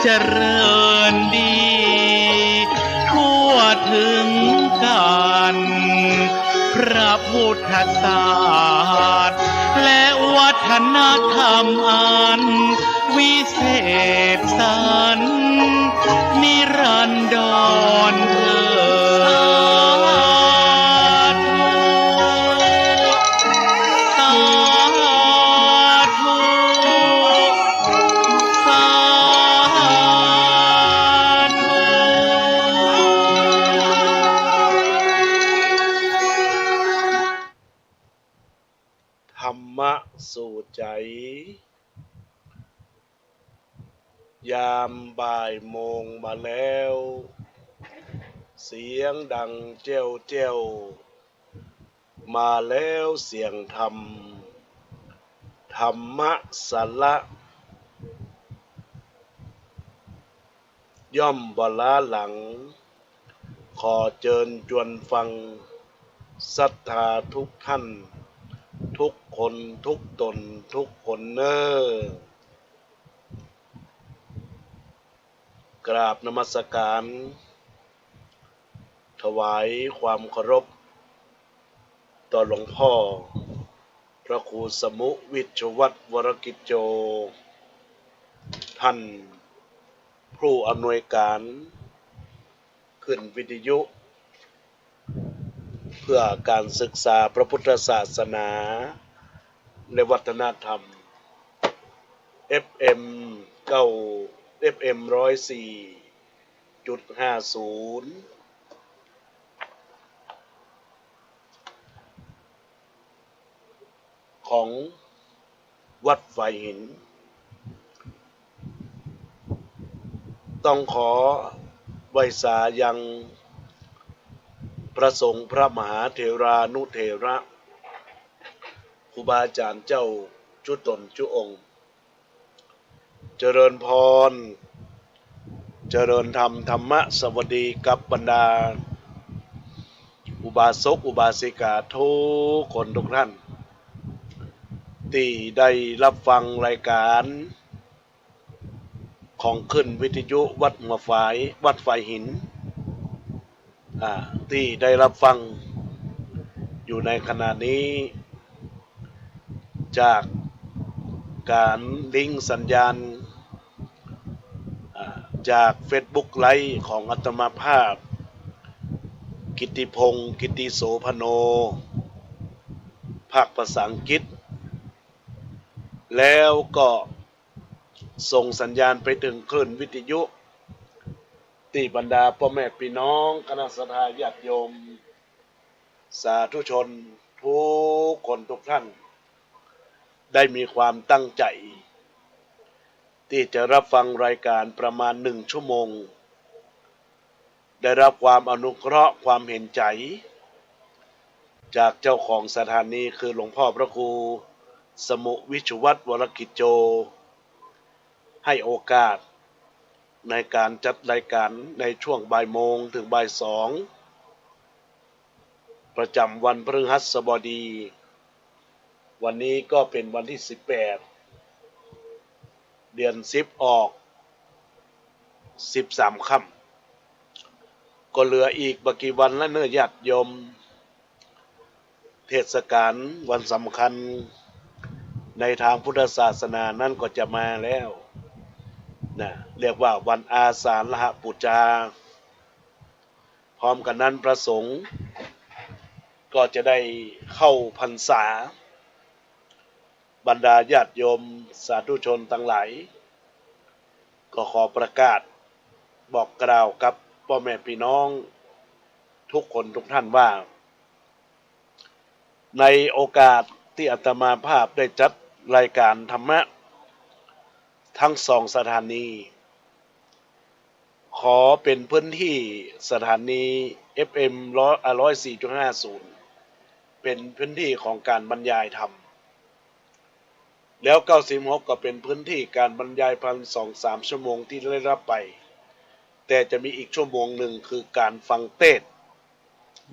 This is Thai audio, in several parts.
เจริญดีทั่วถึงกันพระพุทธศาสตร์และวัฒนธรรมอันวิเศษสันนิรันดรเถิดสาธุสาธุ ธรรมะสู่ใจ ยามบ่ายโมงมาแล้ว เสียงดังเจ้วเจ้วมาแล้วเสียงธรรม ธรรมะสละย่อมบล้าหลัง ขอเชิญชวนฟังศรัทธาทุกท่าน ทุกคนทุกตนทุกคนเนอกราบนมัสการ ถวายความเคารพต่อหลวงพ่อ พระครูสมุวิชวัตรวรกิจโจ ท่านผู้อำนวยการขึ้นวิทยุ เพื่อการศึกษาพระพุทธศาสนาและวัฒนธรรม FM 104.50 ของวัดไฟหิน ต้องขอไว้สายังพระสงฆ์พระมหาเถรานุเถระครูบาอาจารย์เจ้าจุตนจุองค์ เจริญพร เจริญธรรมธรรมะสวัสดีกับบรรดา อุบาสกอุบาสิกาทุกคนทุกท่าน ที่ได้รับฟังรายการของขึ้นวิทยุวัดหัวฝายวัดไฟหิน ที่ได้รับฟังอยู่ในขณะนี้ จากการลิงก์สัญญาณจาก Facebook ไลฟ์ของอาตมาภาพ กิตติพงศ์กิตติโสพโน ภาคภาษาอังกฤษ แล้วก็ส่งสัญญาณไปถึงคลื่นวิทยุที่บรรดาพ่อแม่พี่น้องคณะสัตยาญาติโยม สาธุชนทุกคนทุกท่าน ได้มีความตั้งใจที่จะรับฟังรายการประมาณ1 ชั่วโมง ได้รับความอนุเคราะห์ความเห็นใจ จากเจ้าของสถานีคือหลวงพ่อพระครูสมุวิชวัตรวรกิจโจ ให้โอกาสในการจัดรายการในช่วงบ่ายโมงถึงบ่าย2ประจำวันพฤหัสบดี วันนี้ก็เป็นวันที่18 เดือน10ออก13ค่ำก็เหลืออีกบกี่วันและเนื้อญาติโยม เทศกาลวันสำคัญในทางพุทธศาสนานั่นก็จะมาแล้วนะเรียกว่าวันอาสาฬหบูชา พร้อมกันนั้นพระสงฆ์ก็จะได้เข้าพรรษา บรรดาญาติโยมสาธุชนทั้งหลายก็ขอประกาศบอกกล่าวกับพ่อแม่พี่น้องทุกคนทุกท่านว่า ในโอกาสที่อาตมาภาพได้จัดรายการธรรมะทั้ง2 สถานี ขอเป็นพื้นที่สถานี FM 104.50 เป็นพื้นที่ของการบรรยายธรรม แล้ว96ก็เป็นพื้นที่การบรรยายพัน 2-3 ชั่วโมงที่ได้รับไป แต่จะมีอีกชั่วโมงหนึ่งคือการฟังเทศน์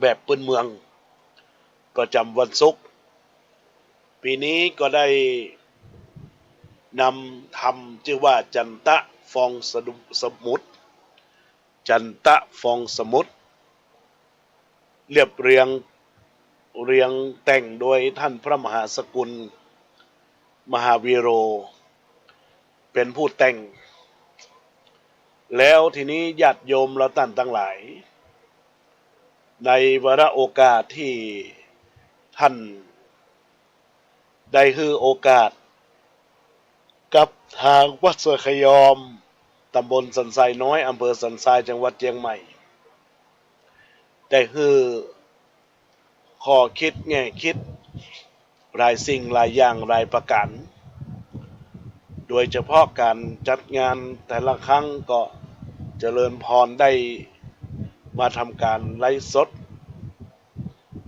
แบบพื้นเมือง ประจำวันศุกร์ ปีนี้ก็ได้นำทำชื่อว่าจันตะ ฟองสมุทรจันตะฟองสมุทรเรียบเรียงแต่งโดยท่านพระมหาสกุลมหาวีโรเป็นผู้แต่งแล้วทีนี้ญาติโยมเราท่านทั้งหลายในวาระโอกาสที่ท่านได้ให้โอกาสกับทางวัดสวนขยอมตำบลสันทรายน้อยอำเภอสันทรายจังหวัดเชียงใหม่ได้ให้ข้อคิดแง่คิดหลายสิ่งหลายอย่างหลายประการโดยเฉพาะการจัดงานแต่ละครั้งก็เจริญพรได้มาทำการไลฟ์สด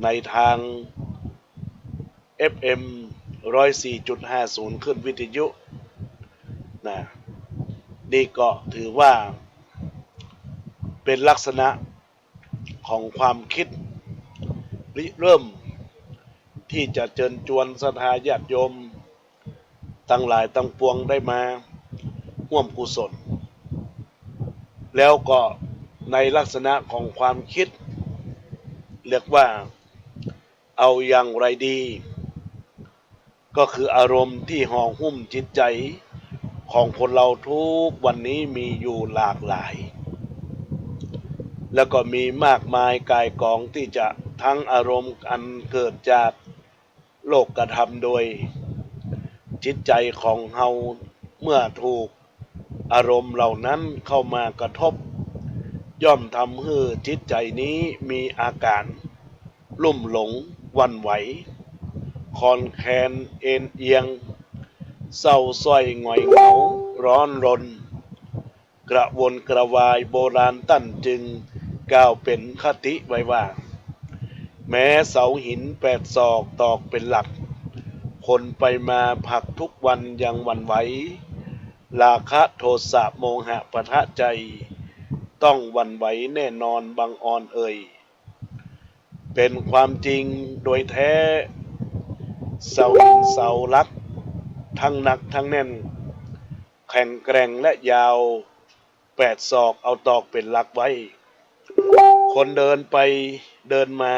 ในทาง FM 104.50 ขึ้นวิทยุนะนี่ก็ถือว่าเป็นลักษณะของความคิดริเริ่มที่จะเชิญชวนศรัทธาญาติโยมตั้งหลายตั้งปวงได้มาร่วมกุศลแล้วก็ในลักษณะของความคิดเรียกว่าเอาอย่างไรดีก็คืออารมณ์ที่ห่อหุ้มจิตใจของคนเราทุกวันนี้มีอยู่หลากหลายแล้วก็มีมากมายกายกองที่จะทั้งอารมณ์อันเกิดจากโลกกระทำโดยจิตใจของเฮาเมื่อถูกอารมณ์เหล่านั้นเข้ามากระทบย่อมทำให้จิตใจนี้มีอาการลุ่มหลงหวั่นไหวคลอนแคลนเอ็นเอียงเศร้าส้อยหงอยเหงาร้อนรนกระวนกระวายโบราณตั้นจึงกล่าวเป็นคติไว้ว่าแม้เสาหิน8 ศอกตอกเป็นหลักคนไปมาผักทุกวันยังหวั่นไหวราคะโทสะโมหะปะทะใจต้องหวั่นไหวแน่นอนบังออนเอ่ยเป็นความจริงโดยแท้เสาหินเสาลักทั้งหนักทั้งแน่นแข็งแกร่งและยาว8 ศอกเอาตอกเป็นหลักไว้คนเดินไปเดินมา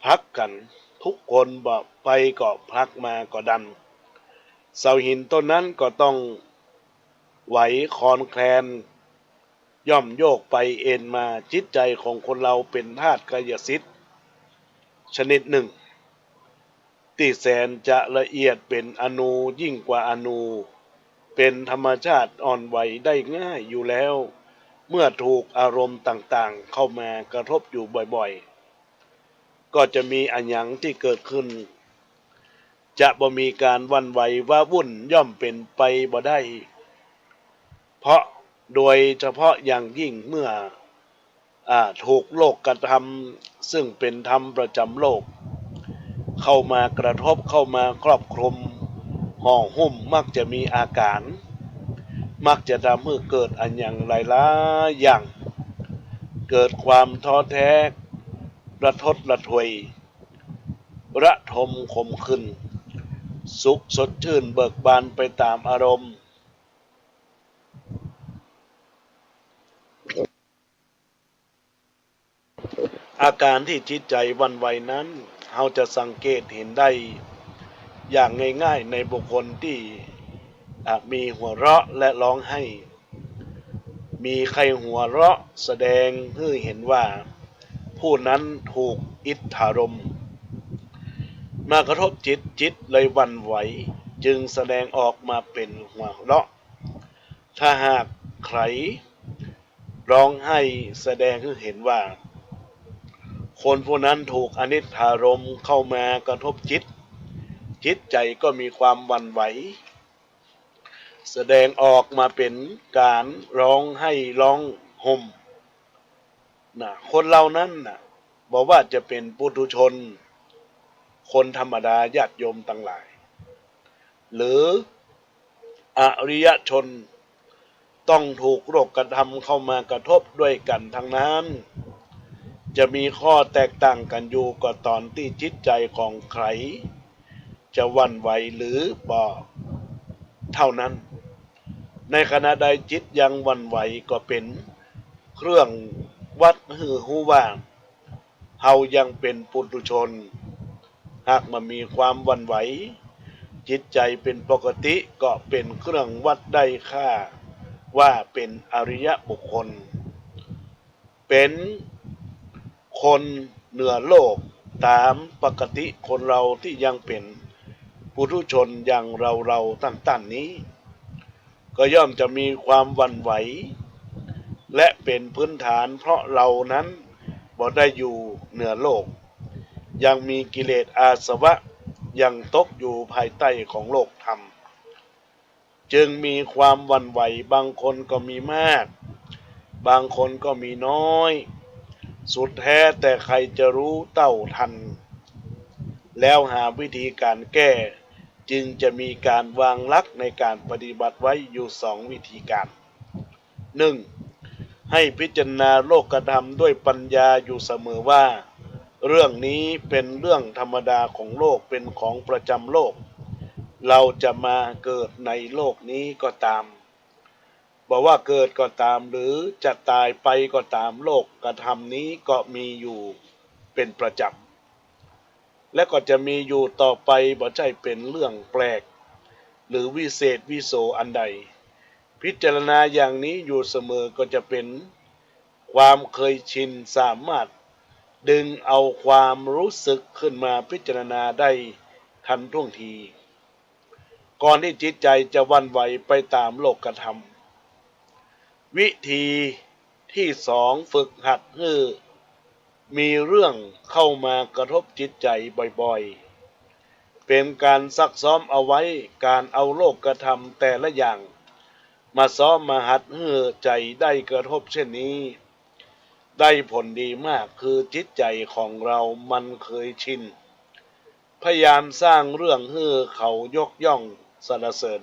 พักกันทุกคนบอกไปก็พักมาก็ดันเสาหินต้นนั้นก็ต้องไหวคลอนแคลนย่อมโยกไปเอ็นมาจิตใจของคนเราเป็นธาตุกายสิทธิ์ชนิดหนึ่งที่แสนจะละเอียดเป็นอนูยิ่งกว่าอนูเป็นธรรมชาติอ่อนไหวได้ง่ายอยู่แล้วเมื่อถูกอารมณ์ต่างๆเข้ามากระทบอยู่บ่อยๆก็จะมีอันหยังที่เกิดขึ้นจะบ่มีการหวั่นไหวว่าวุ่นย่อมเป็นไปบ่ได้เพราะโดยเฉพาะอย่างยิ่งเมื่อถูกโลกกระทำซึ่งเป็นธรรมประจำโลกเข้ามากระทบเข้ามาครอบคลุมห่อหุ้มมักจะมีอาการมักจะทำให้เกิดอันอย่างหลายๆอย่างเกิดความท้อแท้ระทดระทวยระทมขมขึ้นสุขสดชื่นเบิกบานไปตามอารมณ์อาการที่จิตใจหวั่นไหวนั้นเราจะสังเกตเห็นได้อย่างง่ายๆในบุคคลที่มีหัวเราะและร้องไห้มีใครหัวเราะแสดงให้เห็นว่าผู้นั้นถูกอิทธารมณ์มากระทบจิตเลยหวั่นไหวจึงแสดงออกมาเป็นหัวเราะถ้าหากใครร้องไห้แสดงให้เห็นว่าคนผู้นั้นถูกอนิจฐารมณ์เข้ามากระทบจิตใจก็มีความหวั่นไหวแสดงออกมาเป็นการร้องไห้ร้องห่มคนเหล่านั้นบอกว่าจะเป็นปุถุชนคนธรรมดาญาติโยมทั้งหลายหรืออริยชนต้องถูกโรคกระทำเข้ามากระทบด้วยกันทั้งนั้นจะมีข้อแตกต่างกันอยู่ก็ตอนที่จิตใจของใครจะหวั่นไหวหรือบ่เท่านั้น ในขณะใดจิตยังหวั่นไหวก็เป็นเครื่องวัดฮือฮู้ว่าเฮายังเป็นปุถุชนหากมันมีความหวั่นไหวจิตใจเป็นปกติก็เป็นเครื่องวัดได้ค่าว่าเป็นอริยบุคคลเป็นคนเหนือโลกตามปกติคนเราที่ยังเป็นปุถุชนอย่างเราตั้นๆนี้ก็ย่อมจะมีความหวั่นไหวและเป็นพื้นฐานเพราะเรานั้นบ่ได้อยู่เหนือโลกยังมีกิเลสอาสวะยังตกอยู่ภายใต้ของโลกธรรมจึงมีความหวั่นไหวบางคนก็มีมากบางคนก็มีน้อยสุดแท้แต่ใครจะรู้เต้าทันแล้วหาวิธีการแก้จึงจะมีการวางหลักในการปฏิบัติไว้อยู่สองวิธีการ 1. ให้พิจารณาโลกธรรมด้วยปัญญาอยู่เสมอว่าเรื่องนี้เป็นเรื่องธรรมดาของโลกเป็นของประจำโลกเราจะมาเกิดในโลกนี้ก็ตามบอกว่าเกิดก็ตามหรือจะตายไปก็ตามโลกกระทำนี้ก็มีอยู่เป็นประจำและก็จะมีอยู่ต่อไปบ่ใช่เป็นเรื่องแปลกหรือวิเศษวิโสอันใดพิจารณาอย่างนี้อยู่เสมอก็จะเป็นความเคยชินสามารถดึงเอาความรู้สึกขึ้นมาพิจารณาได้ทันท่วงทีก่อนที่จิตใจจะวันไหวไปตามโลกธรรมวิธีที่สองฝึกหัดให้มีเรื่องเข้ามากระทบจิตใจบ่อยๆเป็นการซักซ้อมเอาไว้การเอาโลกธรรมแต่ละอย่างมาซ้อมมาหัดให้ใจได้กระทบเช่นนี้ได้ผลดีมากคือจิตใจของเรามันเคยชินพยายามสร้างเรื่องให้เขายกย่องสรรเสริญ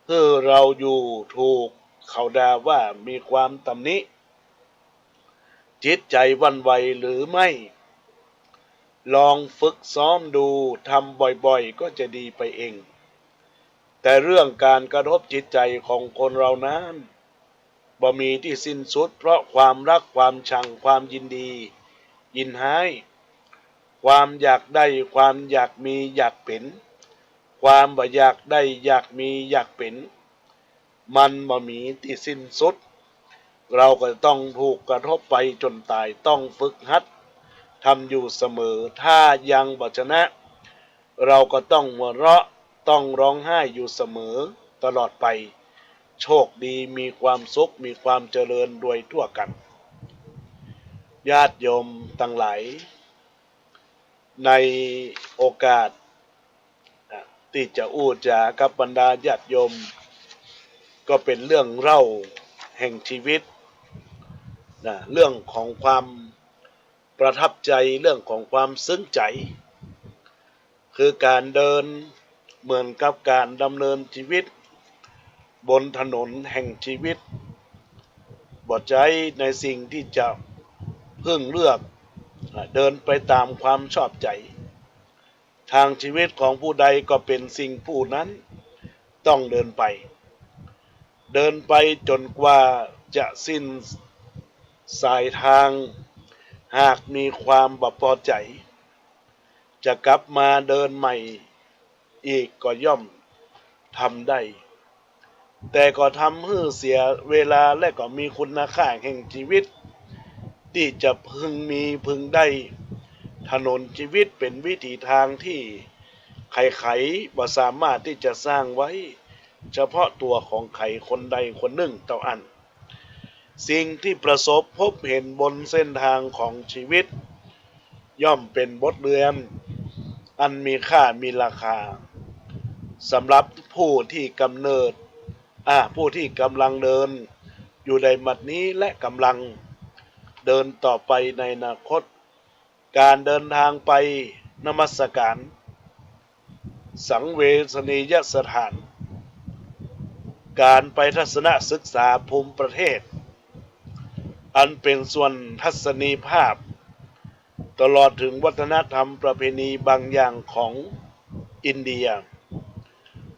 ให้เราอยู่ถูกเขาด่าว่ามีความตำหนิจิตใจวันไหวหรือไม่ลองฝึกซ้อมดูทำบ่อยๆก็จะดีไปเองแต่เรื่องการกระทบจิตใจของคนเรานั้นบ่มีที่สิ้นสุดเพราะความรักความชังความยินดียินร้ายความอยากได้ความอยากมีอยากเป็นความบ่อยากได้อยากมีอยากเป็นมันบ่มีที่สิ้นสุดเราก็ต้องถูกกระทบไปจนตายต้องฝึกหัดทำอยู่เสมอถ้ายังบ่ชนะเราก็ต้องหัวเราะต้องร้องไห้อยู่เสมอตลอดไปโชคดีมีความสุขมีความเจริญโดยทั่วกันญาติโยมทั้งหลายในโอกาสที่จะอู้จากับบรรดาญาติโยมก็เป็นเรื่องเล่าแห่งชีวิตเรื่องของความประทับใจเรื่องของความซึ้งใจคือการเดินเหมือนกับการดำเนินชีวิตบนถนนแห่งชีวิตบ่ใจในสิ่งที่จะพึ่งเลือกเดินไปตามความชอบใจทางชีวิตของผู้ใดก็เป็นสิ่งผู้นั้นต้องเดินไปจนกว่าจะสิ้นสายทางหากมีความบ่พอใจจะกลับมาเดินใหม่อีกก็ย่อมทำได้แต่ก็ทำให้เสียเวลาและก็มีคุณค่าแห่งชีวิตที่จะพึงมีพึงได้ถนนชีวิตเป็นวิถีทางที่ใครๆบ่สามารถที่จะสร้างไว้เฉพาะตัวของใครคนใดคนหนึ่งเท่าอันสิ่งที่ประสบพบเห็นบนเส้นทางของชีวิตย่อมเป็นบทเรียนอันมีค่ามีราคาสำหรับผู้ที่กำลังเดินอยู่ในบัดนี้และกำลังเดินต่อไปในอนาคตการเดินทางไปนมัสการสังเวชนียสถานการไปทัศนศึกษาภูมิประเทศอันเป็นส่วนทัศนีภาพตลอดถึงวัฒนธรรมประเพณีบางอย่างของอินเดีย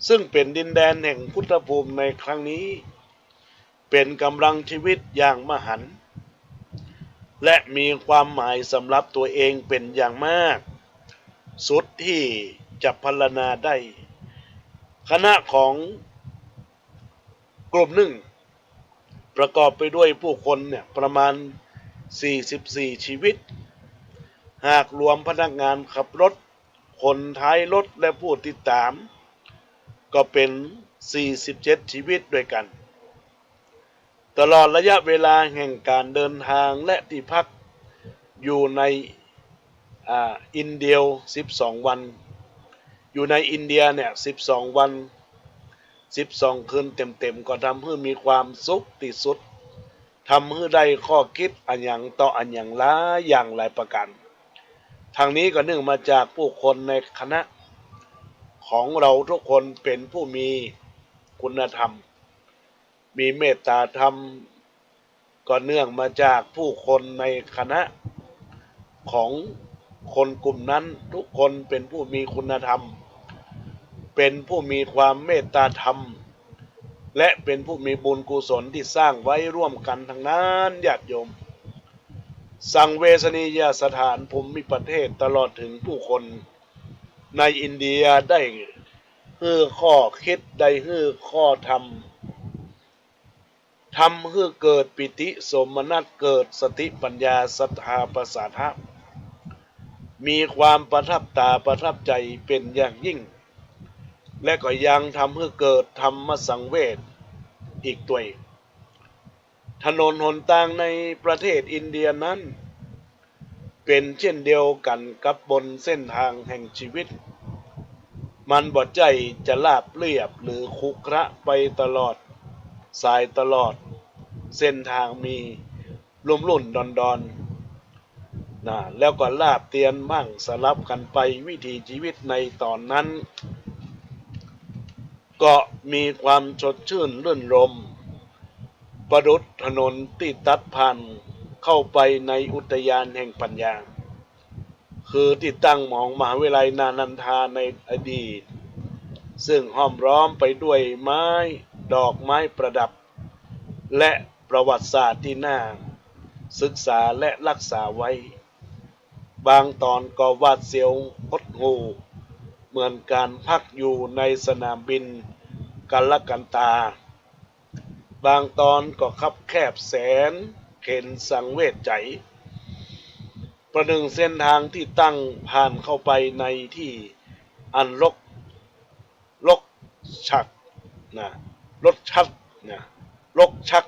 ซึ่งเป็นดินแดนแห่งพุทธภูมิในครั้งนี้เป็นกำลังชีวิตอย่างมหันต์และมีความหมายสำหรับตัวเองเป็นอย่างมากสุดที่จะพรรณนาได้คณะของกลุ่มหนึ่งประกอบไปด้วยผู้คนเนี่ยประมาณ44ชีวิตหากรวมพนักงานขับรถคนท้ายรถและผู้ติดตามก็เป็น47ชีวิตด้วยกันตลอดระยะเวลาแห่งการเดินทางและที่พักอยู่ในอินเดีย12วันอยู่ในอินเดียเนี่ย12วัน12คืนเต็มๆก็ทำให้มีความสุขที่สุดทำให้ได้ข้อคิดอันอย่างต่ออันอย่างหลายอย่างหลายประการทางนี้ก็เนื่องมาจากผู้คนในคณะของเราทุกคนเป็นผู้มีคุณธรรมมีเมตตาธรรมก็เนื่องมาจากผู้คนในคณะของคนกลุ่มนั้นทุกคนเป็นผู้มีคุณธรรมเป็นผู้มีความเมตตาธรรมและเป็นผู้มีบุญกุศลที่สร้างไว้ร่วมกันทั้งนั้นญาติโยมสังเวชนียสถานภูมิประเทศตลอดถึงผู้คนในอินเดียได้ฮื้อข้อคิดได้ฮื้อข้อทำให้เกิดปิติสมนัสเกิดสติปัญญาศรัทธาประสาทะมีความประทับตาประทับใจเป็นอย่างยิ่งและก็ยังทำให้เกิดธรรมสังเวชอีกด้วยถนนหนทางในประเทศอินเดียนั้นเป็นเช่นเดียวกันกับบนเส้นทางแห่งชีวิตมันบ่ใจจะลาบเรียบหรือคุกระไปตลอดสายตลอดเส้นทางมีลุ่มลุ่นดอนแล้วก็ลาบเตียนบ้างสลับกันไปวิถีชีวิตในตอนนั้นก็มีความสดชื่นรื่นรมประดุจถนนที่ตัดผ่านเข้าไปในอุทยานแห่งปัญญาคือที่ตั้งของมหาวิทยาลัยนานันทาในอดีตซึ่งห้อมล้อมไปด้วยไม้ดอกไม้ประดับและประวัติศาสตร์ที่น่าศึกษาและรักษาไว้บางตอนก็หวาดเสียวหดหู่เหมือนการพักอยู่ในสนามบินกัลกันตาบางตอนก็คับแคบแสนเข็นสังเวชใจประหนึ่งเส้นทางที่ตั้งผ่านเข้าไปในที่อันรกชักรถชักรกชัก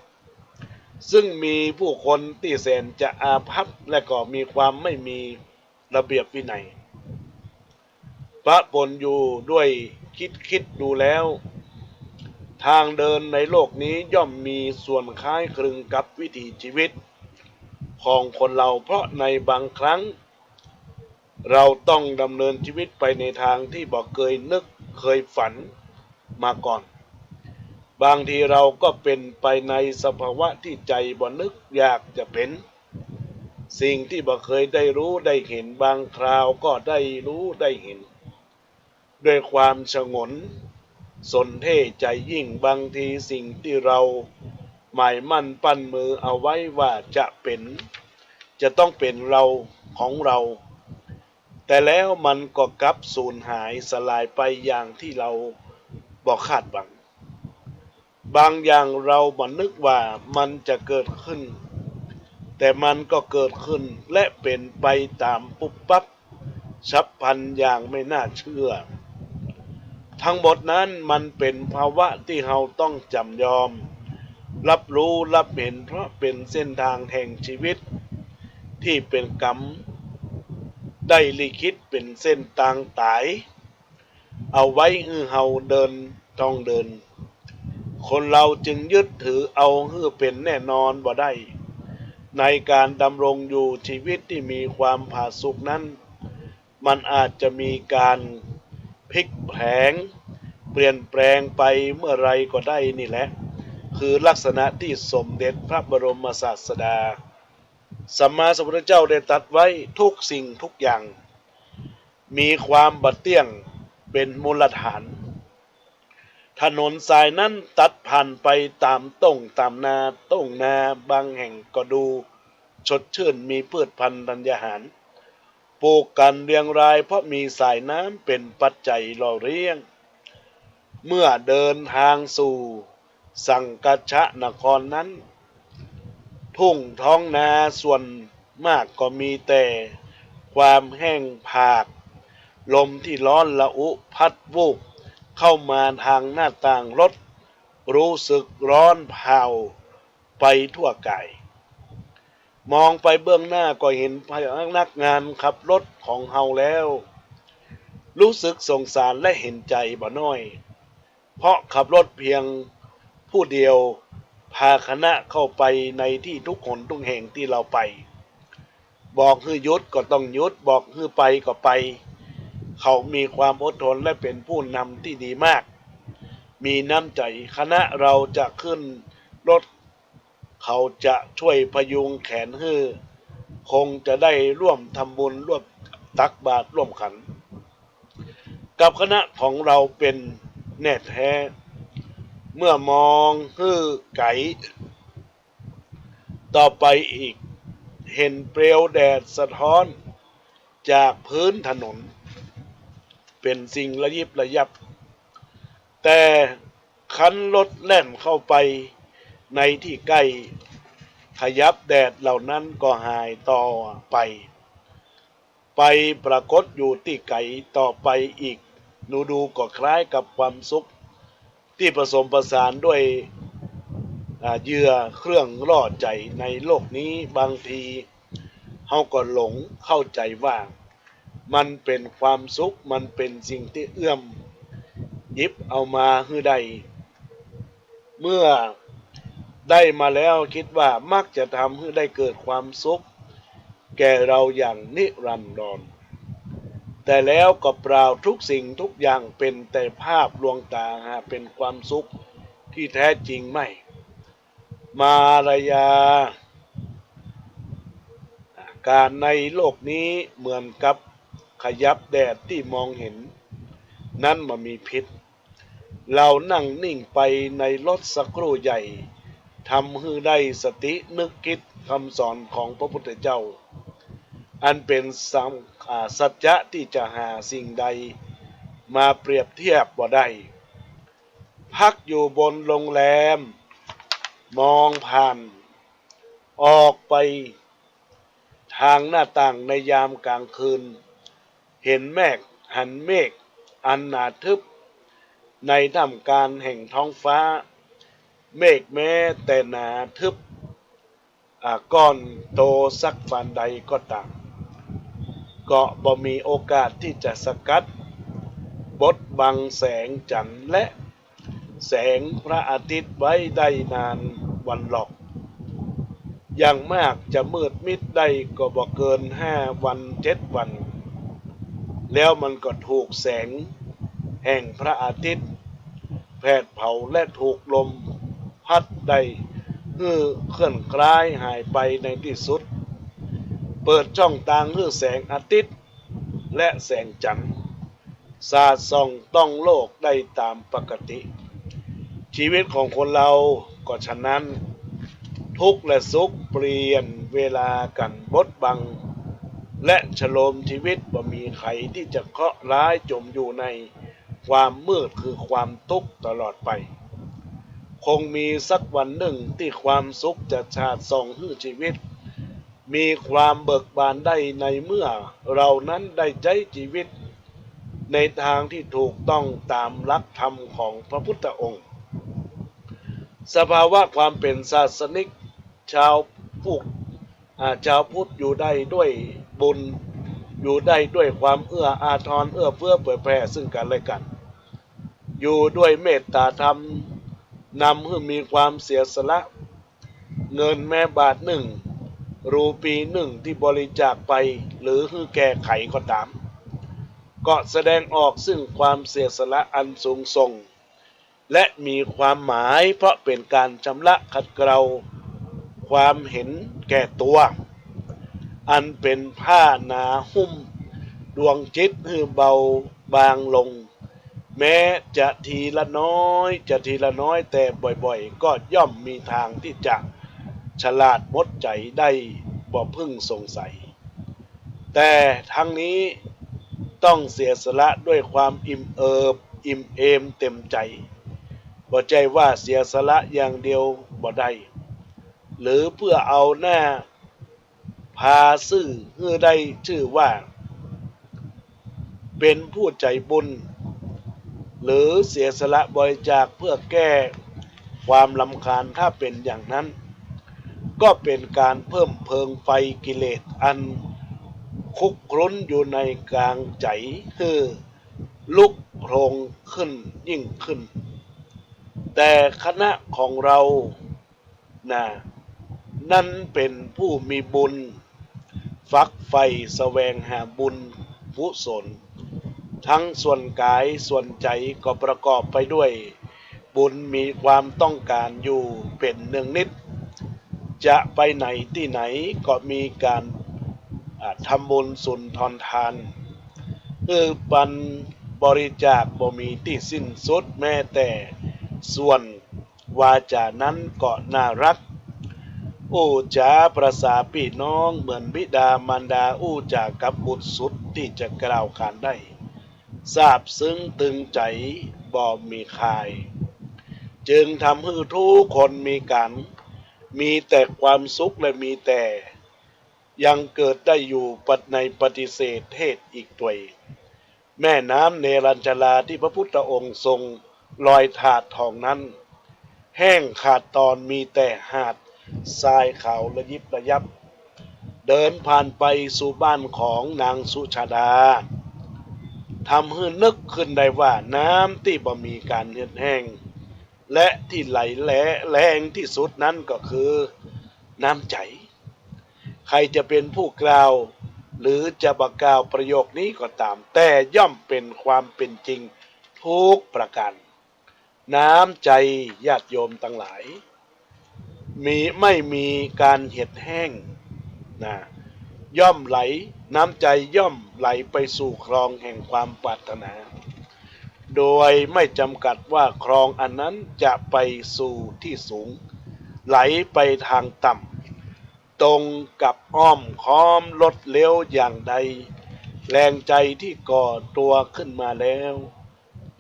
ซึ่งมีผู้คนที่แสนจะอาภัพและก็มีความไม่มีระเบียบวินัยปะปนอยู่ด้วยคิดดูแล้วทางเดินในโลกนี้ย่อมมีส่วนคล้ายคลึงกับวิถีชีวิตของคนเราเพราะในบางครั้งเราต้องดำเนินชีวิตไปในทางที่บ่เคยนึกเคยฝันมาก่อนบางทีเราก็เป็นไปในสภาวะที่ใจบ่นึกอยากจะเป็นสิ่งที่บ่เคยได้รู้ได้เห็นบางคราวก็ได้รู้ได้เห็นด้วยความฉงนสนเท่ใจยิ่งบางทีสิ่งที่เราหมายมั่นปั้นมือเอาไว้ว่าจะต้องเป็นเราของเราแต่แล้วมันก็กลับสูญหายสลายไปอย่างที่เราบ่คาดหวังบางอย่างเราบ่นึกว่ามันจะเกิดขึ้นแต่มันก็เกิดขึ้นและเป็นไปตามปุ๊บปั๊บฉับพลันอย่างไม่น่าเชื่อทั้งหมดนั้นมันเป็นภาวะที่เราต้องจำยอมรับรู้รับเห็นเพราะเป็นเส้นทางแห่งชีวิตที่เป็นกรรมได้ลิขิตเป็นเส้นทางตายเอาไว้ให้เราต้องเดินคนเราจึงยึดถือเอาให้เป็นแน่นอนบ่ได้ในการดำรงอยู่ชีวิตที่มีความผาสุกนั้นมันอาจจะมีการพลิกแผลงเปลี่ยนแปลงไปเมื่อไรก็ได้นี่แหละคือลักษณะที่สมเด็จพระบรมศาสดาสัมมาสัมพุทธเจ้าได้ตรัสไว้ทุกสิ่งทุกอย่างมีความบัดเตี้ยงเป็นมูลฐาน ถนนสายนั้นตัดผ่านไปตามต้งตามนาต้งนาบางแห่งก็ดูสดชื่นมีพืชพันธุ์ธัญญาหารปลูกกันเรียงรายเพราะมีสายน้ำเป็นปัจจัยหล่อเลี้ยงเมื่อเดินทางสู่สังกัชชะนครนั้นทุ่งท้องนาส่วนมากก็มีแต่ความแห้งผากลมที่ร้อนละอุพัดวูบเข้ามาทางหน้าต่างรถรู้สึกร้อนเผาไปทั่วกายมองไปเบื้องหน้าก็เห็นพนักงานขับรถของเฮาแล้วรู้สึกสงสารและเห็นใจบ่น้อยเพราะขับรถเพียงผู้เดียวพาคณะเข้าไปในที่ทุกหนทุกแห่งที่เราไปบอกให้หยุดก็ต้องหยุดบอกให้ไปก็ไปเขามีความอดทนและเป็นผู้นำที่ดีมากมีน้ำใจคณะเราจะขึ้นรถเขาจะช่วยพยุงแขนให้คงจะได้ร่วมทำบุญร่วมตักบาตรร่วมขันกับคณะของเราเป็นแน่แท้เมื่อมองฮื้อไก่ต่อไปอีกเห็นเปลวแดดสะท้อนจากพื้นถนนเป็นสิ่งระยิบระยับแต่คันรถแล่นเข้าไปในที่ใกล้ขยับแดดเหล่านั้นก็หายต่อไปปรากฏอยู่ที่ไกลต่อไปอีกดูก็คล้ายกับความสุขที่ผสมผสานด้วยเหยื่อเครื่องล่อใจในโลกนี้บางทีเฮาก็หลงเข้าใจว่ามันเป็นความสุขมันเป็นสิ่งที่เอื้อมหยิบเอามาให้ได้เมื่อได้มาแล้วคิดว่ามักจะทำให้ได้เกิดความสุขแก่เราอย่างนิรันดรแต่แล้วก็เปล่าทุกสิ่งทุกอย่างเป็นแต่ภาพลวงตาเป็นความสุขที่แท้จริงไม่มารยาการในโลกนี้เหมือนกับขยับแดดที่มองเห็นนั้นมันมีพิษเรานั่งนิ่งไปในรถสักครู่ใหญ่ทำให้ได้สตินึกคิดคำสอนของพระพุทธเจ้าอันเป็นสัจจะที่จะหาสิ่งใดมาเปรียบเทียบบ่ได้พักอยู่บนโรงแรมมองผ่านออกไปทางหน้าต่างในยามกลางคืนเห็นเมฆอันหนาทึบในท่ามกลางแห่งท้องฟ้าเมฆแม้แต่หนาทึบก้อนโตสักปานใดก็ตามก็บ่มีโอกาสที่จะสกัดบดบังแสงจันทร์และแสงพระอาทิตย์ไว้ได้นานวันหรอกอย่างมากจะมืดมิดได้ก็บ่เกิน5 วัน 7 วันแล้วมันก็ถูกแสงแห่งพระอาทิตย์แผดเผาและถูกลมพัดได้เคลื่อนคล้ายหายไปในที่สุดเปิดช่องทางให้แสงอาทิตย์และแสงจันทร์สาดส่องต้องโลกได้ตามปกติชีวิตของคนเราก็ฉะนั้นทุกข์และสุขเปลี่ยนเวลากันบดบังและฉโลมชีวิตบ่มีใครที่จะเคราะห์ร้ายจมอยู่ในความมืดคือความทุกข์ตลอดไปคงมีสักวันหนึ่งที่ความสุขจะฉาดส่องให้ชีวิตมีความเบิกบานได้ในเมื่อเรานั้นได้ใช้ชีวิตในทางที่ถูกต้องตามหลักธรรมของพระพุทธองค์สภาวะความเป็นศาสนิกชาวพุทธอยู่ได้ด้วยบุญอยู่ได้ด้วยความเอื้ออาทรเอื้อเฟื้อเผื่อแผ่ซึ่งกันและกันอยู่ด้วยเมตตาธรรมนำให้มีความเสียสละเงินแม้บาทหนึ่งรูปีหนึ่งที่บริจาคไปหรือให้แก้ไขก็ตามก็แสดงออกซึ่งความเสียสละอันสูงส่งและมีความหมายเพราะเป็นการชำระขัดเกลาความเห็นแก่ตัวอันเป็นผ้าหนาหุ้มดวงจิตให้เบาบางลง แม้จะทีละน้อยแต่บ่อยๆก็ย่อมมีทางที่จะฉลาดหมดใจได้บ่พึ่งสงสัยแต่ทั้งนี้ต้องเสียสละด้วยความอิ่มเอมเต็มใจบ่ใจว่าเสียสละอย่างเดียวบ่ได้หรือเพื่อเอาหน้าพาซื่อเพื่อได้ชื่อว่าเป็นผู้ใจบุญหรือเสียสละบริจาคเพื่อแก้ความรำคาญถ้าเป็นอย่างนั้นก็เป็นการเพิ่มเพลิงไฟกิเลสอันคุกรุ่นอยู่ในกลางใจคือลุกโพรงขึ้นยิ่งขึ้นแต่คณะของเรานั่นเป็นผู้มีบุญฟักไฟแสวงหาบุญกุศลทั้งส่วนกายส่วนใจก็ประกอบไปด้วยบุญมีความต้องการอยู่เป็นเนืองนิดจะไปไหนที่ไหนก็มีการทำบุญสุนทรทานปันบริจาคบ่มีที่สิ้นสุดแม้แต่ส่วนวาจานั้นก็น่ารักอู้จาประสาพี่น้องเหมือนบิดามารดาอู้จากับบุตรสุดที่จะกล่าวขานได้ซาบซึ้งตึงใจบ่มีคายจึงทำให้ทุกคนมีแต่ความสุขและมีแต่ยังเกิดได้อยู่ในปฏิเสธเทศอีกด้วยแม่น้ำเนรัญชลาที่พระพุทธองค์ทรงลอยถาดทองนั้นแห้งขาดตอนมีแต่หาดทรายขาวระยิบระยับเดินผ่านไปสู่บ้านของนางสุชาดาทำให้นึกขึ้นได้ว่าน้ำที่บ่มีการเหือดแห้งและที่ไหลแรงที่สุดนั้นก็คือน้ำใจใครจะเป็นผู้กล่าวหรือจะบอกกล่าวประโยคนี้ก็ตามแต่ย่อมเป็นความเป็นจริงทุกประการน้ำใจญาติโยมทั้งหลายไม่มีการเหือดแห้งย่อมไหลน้ำใจย่อมไหลไปสู่คลองแห่งความปรารถนาโดยไม่จำกัดว่าคลองอันนั้นจะไปสู่ที่สูงไหลไปทางต่ำตรงกับอ้อมค้อมลดเลี้ยวอย่างใดแรงใจที่ก่อตัวขึ้นมาแล้ว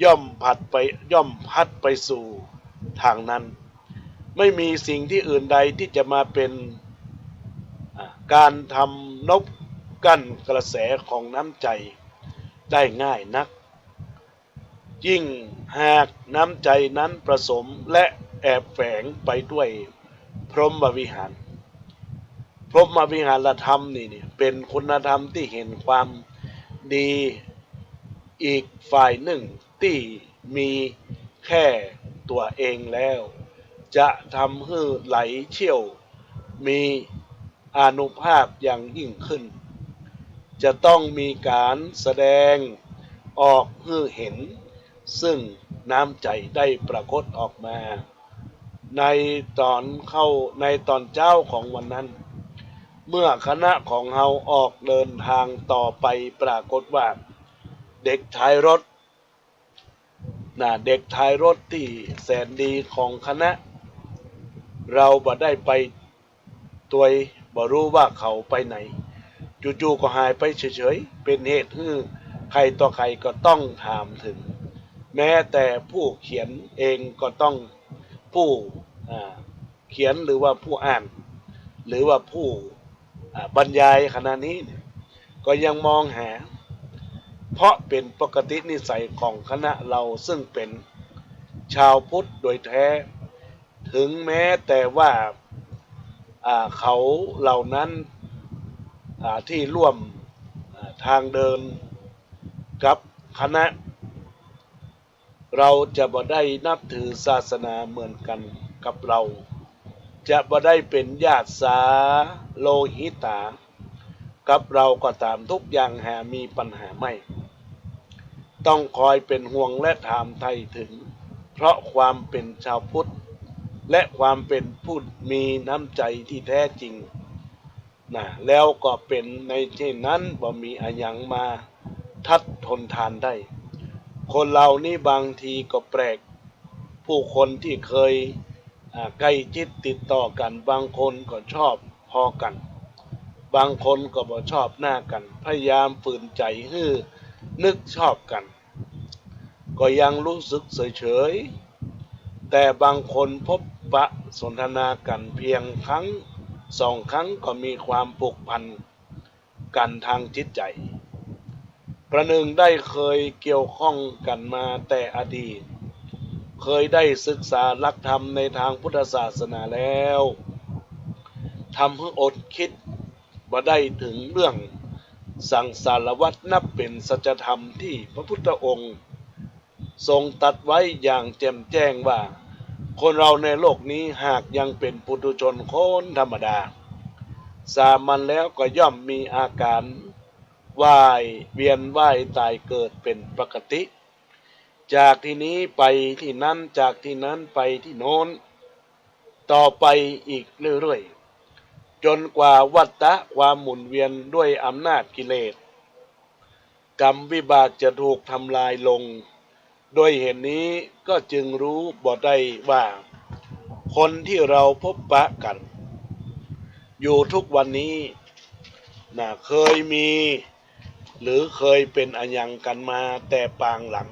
ย่อมพัดไปสู่ทางนั้นไม่มีสิ่งที่อื่นใดที่จะมาเป็นการทำนบกั้นกระแสของน้ำใจได้ง่ายนักยิ่งหากน้ำใจนั้นผสมและแอบแฝงไปด้วยพรหมวิหารธรรมนี่เป็นคุณธรรมที่เห็นความดีอีกฝ่ายหนึ่งที่มีแค่ตัวเองแล้วจะทำให้ไหลเชี่ยวมีอานุภาพอย่างยิ่งขึ้นจะต้องมีการแสดงออกให้เห็นซึ่งน้ำใจได้ปรากฏออกมาในตอนเจ้าของวันนั้นเมื่อคณะของเฮาออกเดินทางต่อไปปรากฏว่าเด็กท้ายรถที่แสนดีของคณะเราบ่ได้ไปตัวบ่รู้ว่าเขาไปไหนจู่ๆก็หายไปเฉยๆเป็นเหตุให้ใครต่อใครก็ต้องถามถึงแม้แต่ผู้เขียนเองก็ต้องผู้เขียนหรือว่าผู้อ่านหรือว่าผู้บรรยายขณะนี้ก็ยังมองหาเพราะเป็นปกตินิสัยของคณะเราซึ่งเป็นชาวพุทธโดยแท้ถึงแม้แต่ว่าเขาเหล่านั้นที่ร่วมทางเดินกับคณะเราจะบ่ได้นับถือศาสนาเหมือนกันกับเราจะบ่ได้เป็นญาติสาโลหิตากับเราก็ตามทุกอย่างหามีปัญหาไม่ต้องคอยเป็นห่วงและถามไถ่ถึงเพราะความเป็นชาวพุทธและความเป็นผู้มีน้ำใจที่แท้จริงแล้วก็เป็นในเช่นนั้นบ่มีอะไรมาทัดทนทานได้ คนเรานี่บางทีก็แปลกผู้คนที่เคยใกล้ชิดติดต่อกันบางคนก็ชอบพอกันบางคนก็บ่ชอบหน้ากันพยายามฝืนใจให้นึกชอบกันก็ยังรู้สึกเฉยๆแต่บางคนพบปะสนทนากันเพียงครั้งสองครั้งก็มีความผูกพันกันทางจิตใจประหนึ่งได้เคยเกี่ยวข้องกันมาแต่อดีตเคยได้ศึกษาหลักธรรมในทางพุทธศาสนาแล้วทำให้อดคิดว่าได้ถึงเรื่องสังสารวัฏนับเป็นสัจธรรมที่พระพุทธองค์ทรงตรัสไว้อย่างแจ่มแจ้งว่าคนเราในโลกนี้หากยังเป็นปุถุชนคนธรรมดาสามัญแล้วก็ย่อมมีอาการว่ายเวียนว่ายตายเกิดเป็นปกติจากที่นี้ไปที่นั้นจากที่นั้นไปที่โน้นต่อไปอีกเรื่อยๆจนกว่าวัฏฏะความหมุนเวียนด้วยอำนาจกิเลสกรรมวิบากจะถูกทำลายลงโดยเหตุนี้ก็จึงรู้บ่ได้ว่าคนที่เราพบปะกันอยู่ทุกวันนี้เคยมีหรือเคยเป็นอันยังกันมาแต่ปางหลัง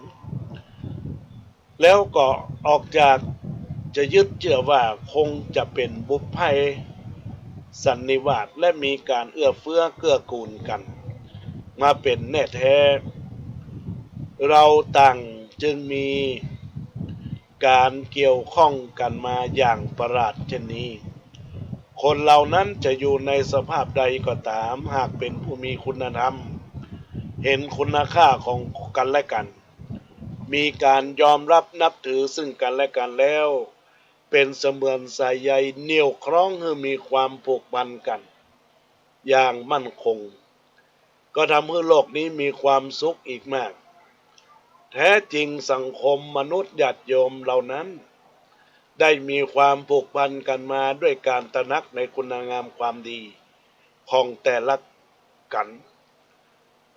แล้วก็ออกจากจะยึดเชื่อว่าคงจะเป็นบุพเพสันนิวาสและมีการเอื้อเฟื้อเกื้อกูลกันมาเป็นแน่แท้เราต่างจึงมีการเกี่ยวข้องกันมาอย่างประหลาดเช่นนี้คนเหล่านั้นจะอยู่ในสภาพใดก็ตามหากเป็นผู้มีคุณธรรมเห็นคุณค่าของกันและกันมีการยอมรับนับถือซึ่งกันและกันแล้วเป็นเสมือนสายใยเหนี่ยวคล้องให้มีความผูกพันกันอย่างมั่นคงก็ทำให้โลกนี้มีความสุขอีกมากแท้จริงสังคมมนุษย์ญาติโยมเหล่านั้นได้มีความผูกพันกันมาด้วยการตระหนักในคุณงามความดีของแต่ละกัน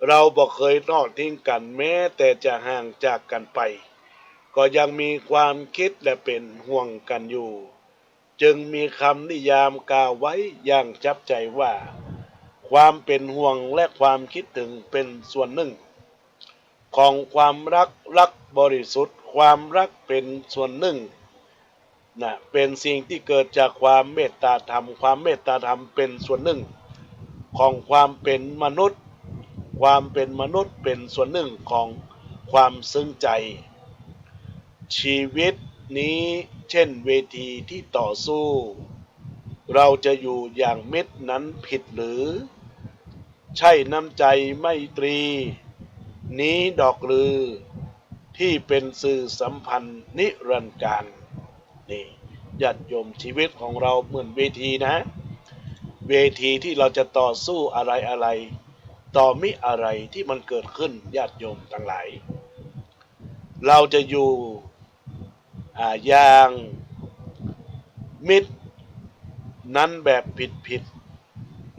เราบ่เคยทอดทิ้งกันแม้แต่จะห่างจากกันไปก็ยังมีความคิดและเป็นห่วงกันอยู่จึงมีคำนิยามกล่าวไว้อย่างชัดใจว่าความเป็นห่วงและความคิดถึงเป็นส่วนหนึ่งของความรักบริสุทธิ์ความรักเป็นส่วนหนึ่งเป็นสิ่งที่เกิดจากความเมตตาธรรมความเมตตาธรรมเป็นส่วนหนึ่งของความเป็นมนุษย์ความเป็นมนุษย์เป็นส่วนหนึ่งของความซึ้งใจชีวิตนี้เช่นเวทีที่ต่อสู้เราจะอยู่อย่างมิตรนั้นผิดหรือใช่น้ำใจไมตรีนี้ดอกลือที่เป็นสื่อสัมพันธ์นิรันดร์การนี่ญาติโยมชีวิตของเราเหมือนเวทีนะเวทีที่เราจะต่อสู้อะไรต่อมิอะไรที่มันเกิดขึ้นญาติโยมทั้งหลายเราจะอยู่อย่างมิตรนั้นแบบผิด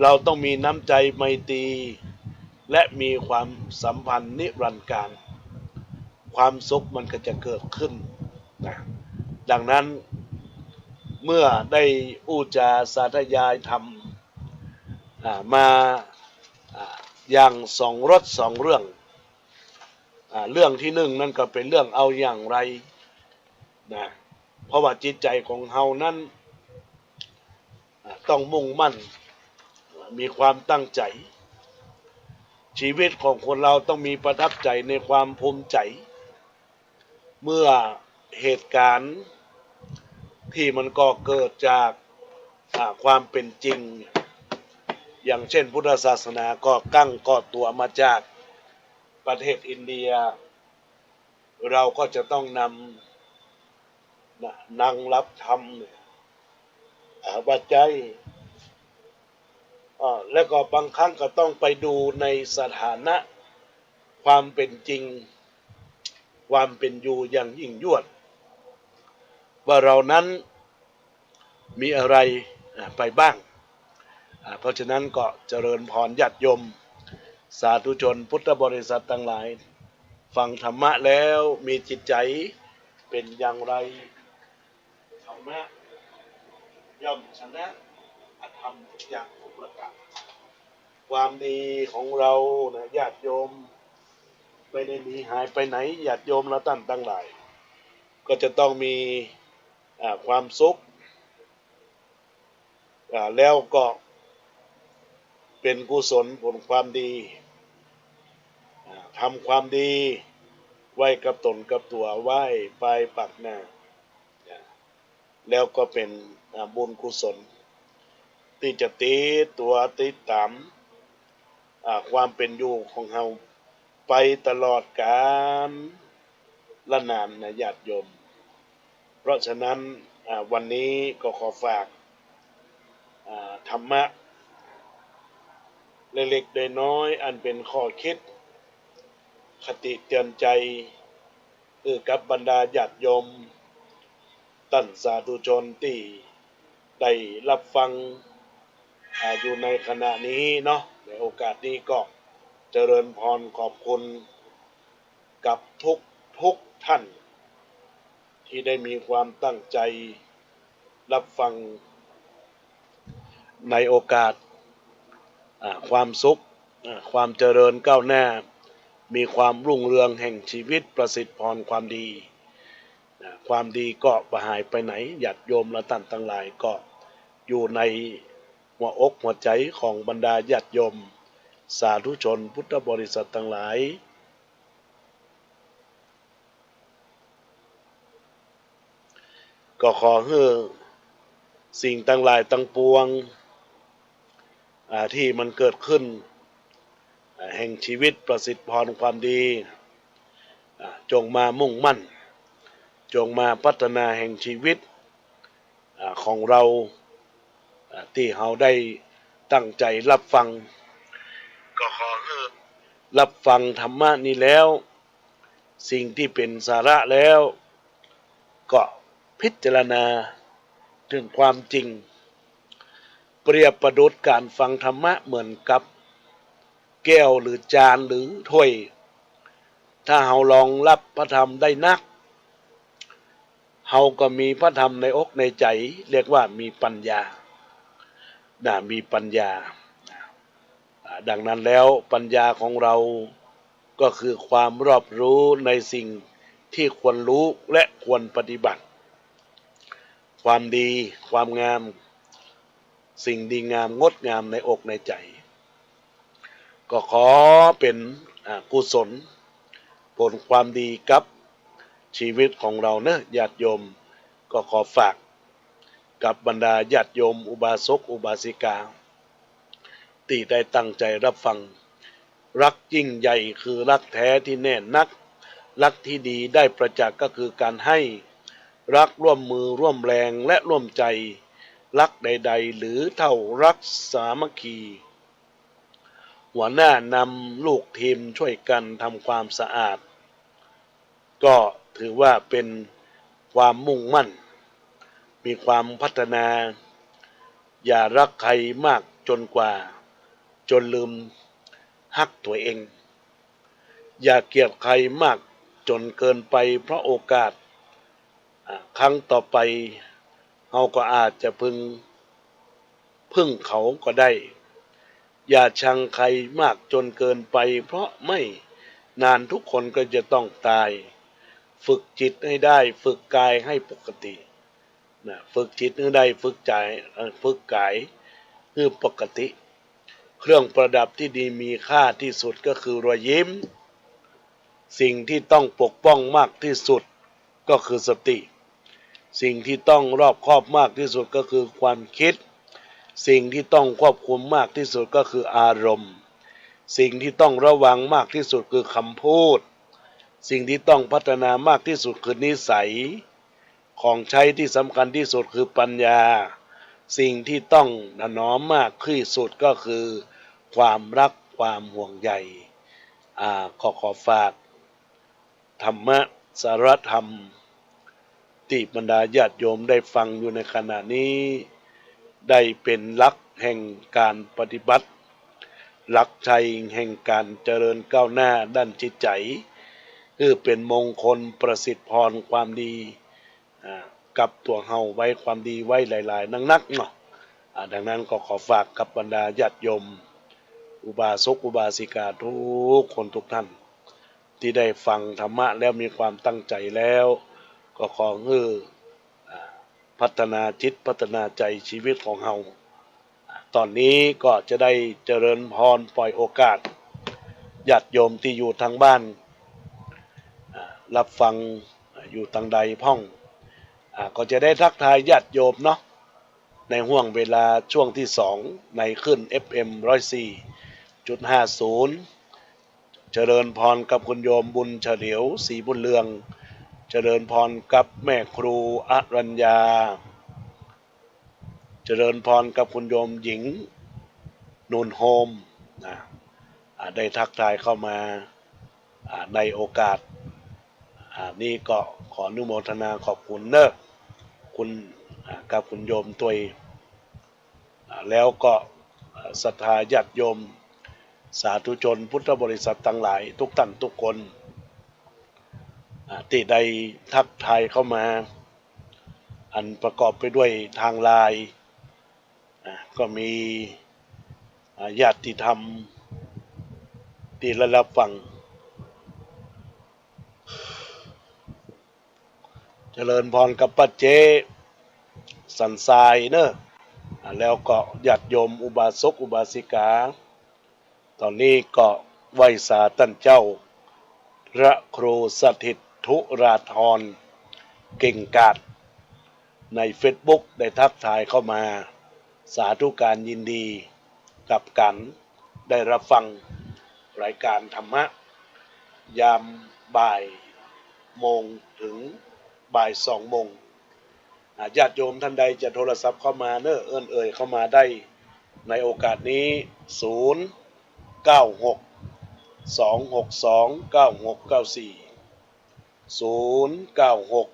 เราต้องมีน้ำใจไมตรีและมีความสัมพันธ์นิรันดร์การความสุขมันก็จะเกิดขึ้นนะดังนั้นเมื่อได้อู้จาสาธยายธรรมมาอย่างสองรสสองเรื่องเรื่องที่หนึ่งนั่นก็เป็นเรื่องเอาอย่างไรนะเพราะว่าจิตใจของเฮานั้นต้องมุ่งมั่นมีความตั้งใจชีวิตของคนเราต้องมีประทับใจในความภูมิใจเมื่อเหตุการณ์ที่มันก็เกิดจากความเป็นจริงอย่างเช่นพุทธศาสนาก็ก่อตัวมาจากประเทศอินเดียเราก็จะต้องนั่งรับธรรมปัจจัยแล้วก็บางครั้งก็ต้องไปดูในสถานะความเป็นจริงความเป็นอยู่อย่างยิ่งยวดว่าเรานั้นมีอะไรไปบ้างเพราะฉะนั้นก็เจริญพรญาติโยมสาธุชนพุทธบริษัททั้งหลาย ฟังธรรมะแล้วมีจิตใจเป็นอย่างไรธรรมะย่อมชนะอธรรมทุกอย่างทุกประการความดีของเรานะญาติโยมไม่ได้หนีหายไปไหนญาติโยมเราตั้งหลายก็จะต้องมีความสุขแล้วก็เป็นกุศลผลความดีทำความดีไว้กับตนกับตัวไว้ปลายปักหน้าแล้วก็เป็นบุญกุศลที่จะติดตัวติดตามความเป็นอยู่ของเราไปตลอดกาลละนานนะญาติโยมเพราะฉะนั้นวันนี้ก็ขอฝากธรรมะเล็กๆน้อยๆอันเป็นข้อคิดคติเตือนใจกับบรรดาญาติโยมท่านสาธุชนที่ได้รับฟังอยู่ในขณะนี้เนาะในโอกาสนี้ก็เจริญพรขอบคุณกับทุกท่านที่ได้มีความตั้งใจรับฟังในโอกาสความสุขความเจริญก้าวหน้ามีความรุ่งเรืองแห่งชีวิตประสิทธิ์พรความดีความดีก็บ่หายไปไหนญาติโยมและท่านทั้งหลายก็อยู่ในหัวอกหัวใจของบรรดาญาติโยมสาธุชนพุทธบริษัททั้งหลายก็ขอให้สิ่งทั้งหลายทั้งปวงที่มันเกิดขึ้นแห่งชีวิตประสิทธิ์พรความดีจงมามุ่งมั่นจงมาพัฒนาแห่งชีวิตของเราที่เราได้ตั้งใจรับฟังก็ขอให้รับฟังธรรมะนี้แล้วสิ่งที่เป็นสาระแล้วก็พิจารณาถึงความจริงเปรียบประดุจการฟังธรรมะเหมือนกับแก้วหรือจานหรือถ้วยถ้าเราลองรับพระธรรมได้นักเราก็มีพระธรรมในอกในใจเรียกว่ามีปัญญามีปัญญาดังนั้นแล้วปัญญาของเราก็คือความรอบรู้ในสิ่งที่ควรรู้และควรปฏิบัติความดีความงามสิ่งดีงามงดงามในอกในใจก็ขอเป็นกุศลผลความดีกับชีวิตของเราเนอะญาติโยมก็ขอฝากกับบรรดาญาติโยมอุบาสกอุบาสิกาที่ได้ตั้งใจรับฟังรักยิ่งใหญ่คือรักแท้ที่แน่นักรักที่ดีได้ประจักษ์ก็คือการให้รักร่วมมือร่วมแรงและร่วมใจรักใดๆหรือเท่ารักสามัคคีหัวหน้านำลูกทีมช่วยกันทำความสะอาดก็ถือว่าเป็นความมุ่งมั่นมีความพัฒนาอย่ารักใครมากจนกว่าจนลืมฮักตัวเองอย่าเกลียดใครมากจนเกินไปเพราะโอกาสครั้งต่อไปเราก็อาจจะพึ่งเขาก็ได้อย่าชังใครมากจนเกินไปเพราะไม่นานทุกคนก็จะต้องตายฝึกจิตให้ได้ฝึกกายให้ปกติฝึกจิตให้ได้ฝึกใจฝึกกายให้ปกติเครื่องประดับที่ดีมีค่าที่สุดก็คือรอยยิ้มสิ่งที่ต้องปกป้องมากที่สุดก็คือสติสิ่งที่ต้องรอบคอบมากที่สุดก็คือความคิดสิ่งที่ต้องควบคุมมากที่สุดก็คืออารมณ์สิ่งที่ต้องระวังมากที่สุดคือคำพูดสิ่งที่ต้องพัฒนามากที่สุดคือนิสัยของใช้ที่สำคัญที่สุดคือปัญญาสิ่งที่ต้องถนอมมากที่สุดก็คือความรักความห่วงใยขอฝากธรรมะสารธรรมที่บรรดาญาติโยมได้ฟังอยู่ในขณะนี้ได้เป็นหลักแห่งการปฏิบัติหลักใจแห่งการเจริญก้าวหน้าด้านจิตใจ เป็นมงคลประสิทธิ์พรความดีกับตัวเฮาไว้ความดีไว้หลายๆนักๆเนาะดังนั้นก็ขอฝากกับบรรดาญาติโยมอุบาสกอุบาสิกาทุกคนทุกท่านที่ได้ฟังธรรมะแล้วมีความตั้งใจแล้วก็ขอพัฒนาจิตพัฒนาใจชีวิตของเฮาตอนนี้ก็จะได้เจริญพรปล่อยโอกาสญาติโยมที่อยู่ทางบ้านรับฟังอยู่ทางใดพ่องก็จะได้ทักทายญาติโยมเนาะในห่วงเวลาช่วงที่2ในขึ้น FM 104.50 เจริญพรกับคุณโยมบุญเฉลียวศรีบุญเรืองเจริญพรกับแม่ครูอรัญญาเจริญพรกับคุณโยมหญิงนูนโฮมได้ทักทายเข้ามาในโอกาสนี้ก็ขออนุโมทนาขอบคุณเนอะคุณกับคุณโยมตัวแล้วก็ศรัทธาญาติโยมสาธุชนพุทธบริษัททั้งหลายทุกท่านทุกคนที่ได้ทักทายเข้ามาอันประกอบไปด้วยทางไลน์ก็มีญาติธรรมที่ระดับฟังเจริญพรกับปัจเจสันทรายเนอะแล้วก็ญาติโยมอุบาสกอุบาสิกาตอนนี้ก็ไหว้สาท่านเจ้าพระครูสถิตธุราธรเก่งกาจในเฟซบุ๊กได้ทักทายเข้ามาสาธุการยินดีกับกันได้รับฟังรายการธรรมะยามบ่ายโมงถึงบ่าย2 โมงญาติโยมท่านใดจะโทรศัพท์เข้ามาเนอะเอ่ยเข้ามาได้ในโอกาสนี้096 262 9694 096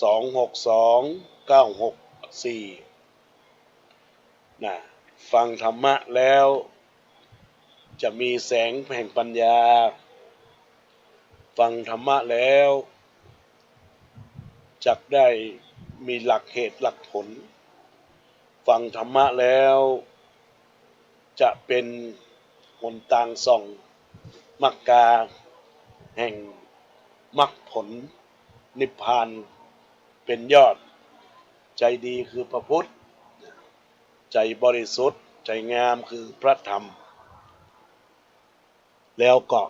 262 964ฟังธรรมะแล้วจะมีแสงแห่งปัญญาฟังธรรมะแล้วจักได้มีหลักเหตุหลักผลฟังธรรมะแล้วจะเป็นหนทางส่องมรรคาแห่งมรรคผลนิพพานเป็นยอดใจดีคือพระพุทธใจบริสุทธิ์ใจงามคือพระธรรมแล้วก็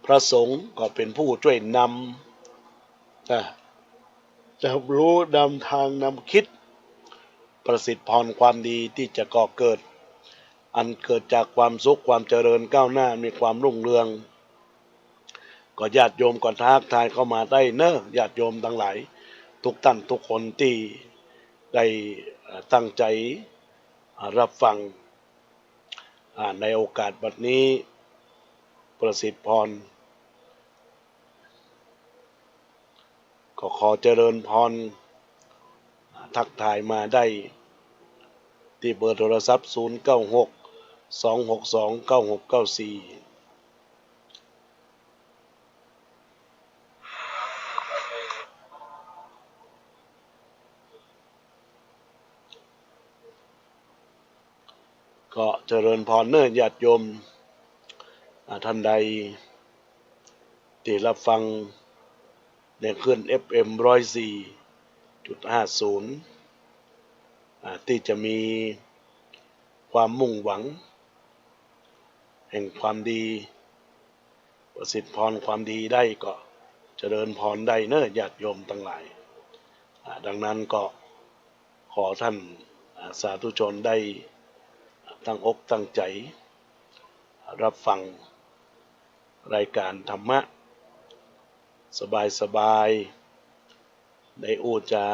พระสงฆ์ก็เป็นผู้ช่วยนำจะรู้นำทางนำคิดประสิทธิ์พรความดีที่จะก่อเกิดอันเกิดจากความสุขความเจริญก้าวหน้ามีความรุ่งเรืองก็ญาติโยมก็ทักทายเข้ามาได้เนอะญาติโยมทั้งหลายทุกท่านทุกคนที่ได้ตั้งใจรับฟังในโอกาสบัดนี้ประสิทธิ์พรก็ขอเจริญพรทักทายมาได้ที่เบอร์โทรศัพท์096 262 9694ก็เจริญพรเนอะญาติโยมท่านใดที่รับฟังในคลื่น FM 104.50ที่จะมีความมุ่งหวังแห่งความดีประสิทธิ์พรความดีได้ก็เจริญพรได้เนอะญาติโยมทั้งหลายดังนั้นก็ขอท่านสาธุชนได้ตั้งอกตั้งใจรับฟังรายการธรรมะสบายๆได้อู้จะ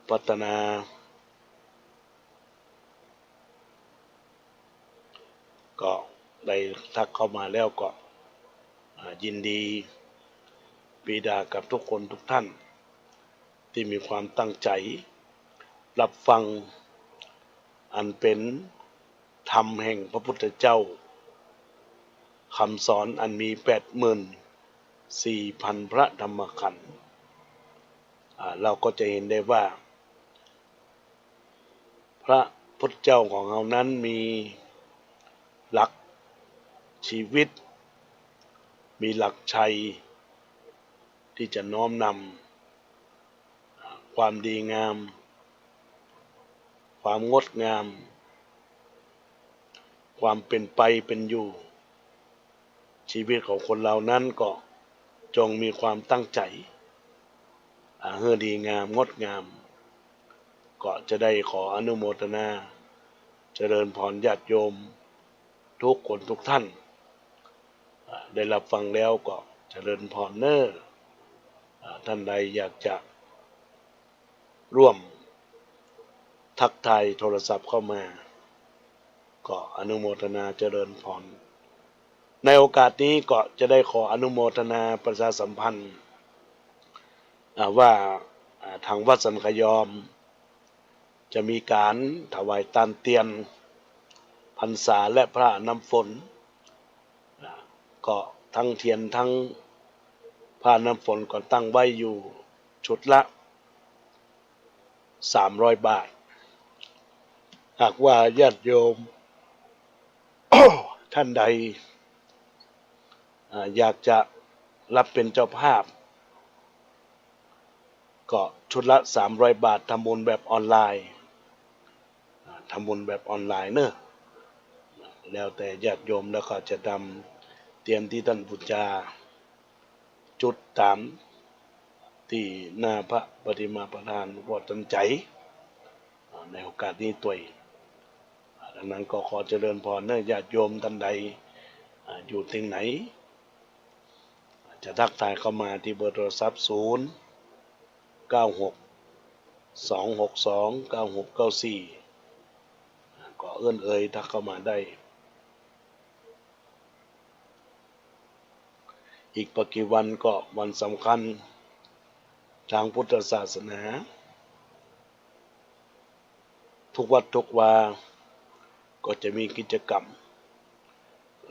พัฒนาก็ได้ทักเข้ามาแล้วก็ยินดีปรีดากับทุกคนทุกท่านที่มีความตั้งใจรับฟังอันเป็นธรรมแห่งพระพุทธเจ้า คำสอนอันมี84,000 พระธรรมขันธ์เราก็จะเห็นได้ว่า พระพุทธเจ้าของเรานั้นมีหลักชีวิต มีหลักชัยที่จะน้อมนำความดีงาม ความงดงาม ความเป็นไปเป็นอยู่ ชีวิตของคนเรานั้นก็จงมีความตั้งใจเพื่อดีงามงดงาม ก็จะได้ขออนุโมทนาเจริญพรญาติโยมทุกคนทุกท่านได้รับฟังแล้วก็เจริญพรเนอท่านใดอยากจะร่วมทักทายโทรศัพท์เข้ามาก็อนุโมทนาเจริญพรในโอกาสนี้ก็จะได้ขออนุโมทนาประชาสัมพันธ์ว่าทางวัดสันขยอมจะมีการถวายตานเตียนพรรษาและพระน้ำฝนก็ทั้งเทียนทั้งพระน้ำฝนก็ตั้งไว้อยู่ชุดละ300 บาทหากว่าญาติโยม ท่านใดอยากจะรับเป็นเจ้าภาพก็ชุดละ300 บาททำบุญแบบออนไลน์ทำบุญแบบออนไลน์เนอะแล้วแต่ญาติโยมแล้วก็จะทำเตรียมที่ท่านบูชาจุดตามที่หน้าพระปฏิมาประธานหลวงพ่อตันใจในโอกาสนี้ตัวดังนั้นก็ขอเจริญพรเนอะญาติโยมท่านใดอยู่ที่ไหนจะทักทายเข้ามาที่เบอร์โทรศัพท์096-262-9694ก็เอื้อนเอ่ยทักเข้ามาได้อีกปกี่วันก็วันสำคัญทางพุทธศาสนาทุกวัดทุกวาก็จะมีกิจกรรม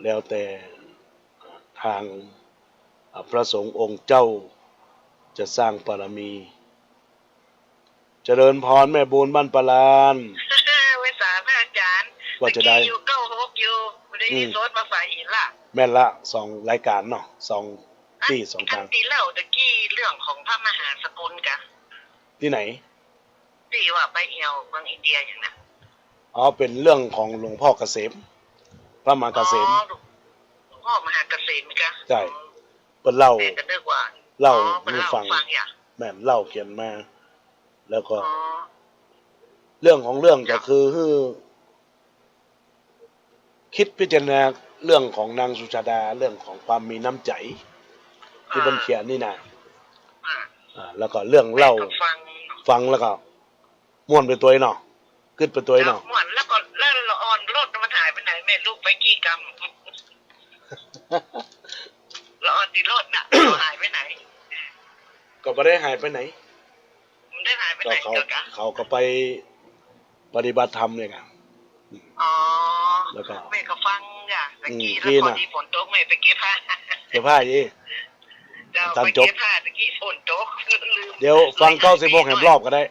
แล้วแต่ทางพระสงฆ์องค์เจ้าจะสร้างบารมีเจริญพรแม่บุญบ้านปลานเวสาพระอาจารย์ว่าจะได้อยู่96อยู่ได้มีโซดมาฝ่ายอีกล่ะแม่นละ2 รายการเนาะ2ที่2ทางที่เล่าตะกี้เรื่องของพระมหาสกุลกะที่ไหนที่ว่าไปเอวเมืองอินเดียอย่างนั้นเป็นเรื่องของหลวงพ่อเกษมพระมหาเกษมหลวงพ่อมหาเกษมกะใช่เพิ่นเล่าให้ฟังแม่นเล่าเขียนมาแล้วก็เรื่องของเรื่องก็คือคิดพิจารณาเรื่องของนางสุชาดาเรื่องของความมีน้ำใจที่บันเขียนนี่นะแล้วก็เรื่องเล่าฟังแล้วก็ม่วนไปตัวเนาะขึ้นไปตัวเนาะม่วนแล้วก็ละอ่อนรถมันหายไปไหนแม่ลูกไปกี่กรรมละอ่อนที่รถน่ะหายไปไหนก็ไม่ได้หายไปไหนมันได้หายไปไหนเขาก็ไปปฏิบัติธรรมเนี่ยกันแล้วก็แม่ก็ฟังจ้ะตะกี้แล้วพอดีฝนตกแม่ไปเก็บผ้ายี่ตอนจบตะกี้ฝนตกเดี๋ยวฟัง96แห่งรอบก็ได้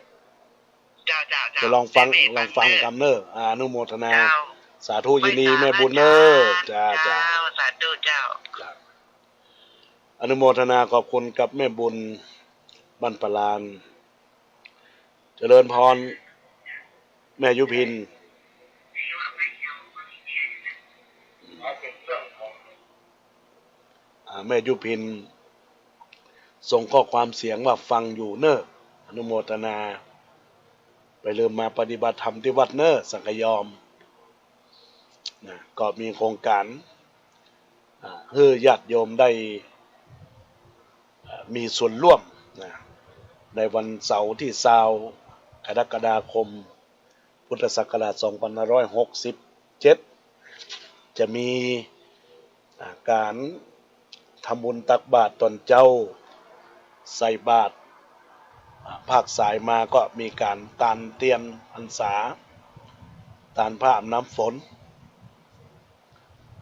จะลองฟังกำเนออนุโมทนาสาธุยินดีแม่บุญเนอจ้าสาธุเจ้าอนุโมทนาขอบคุณกับแม่บุญบ้านปลานเจริญพรแม่ยุพินแม่ยุพินส่งข้อความเสียงว่าฟังอยู่เนออนุโมทนาไปเริ่มมาปฏิบัติธรรมที่วัดเนอสังขยอมนะก็มีโครงการให้ญาติโยมได้มีส่วนร่วมนะในวันเสาร์ที่20 กรกฎาคมพุทธศักราช2567จะมีการทำบุญตักบาตรตอนเจ้าใส่บาตรภาคสายมาก็มีการตานเตียนพรรษาตานผ้าอาบน้ำฝน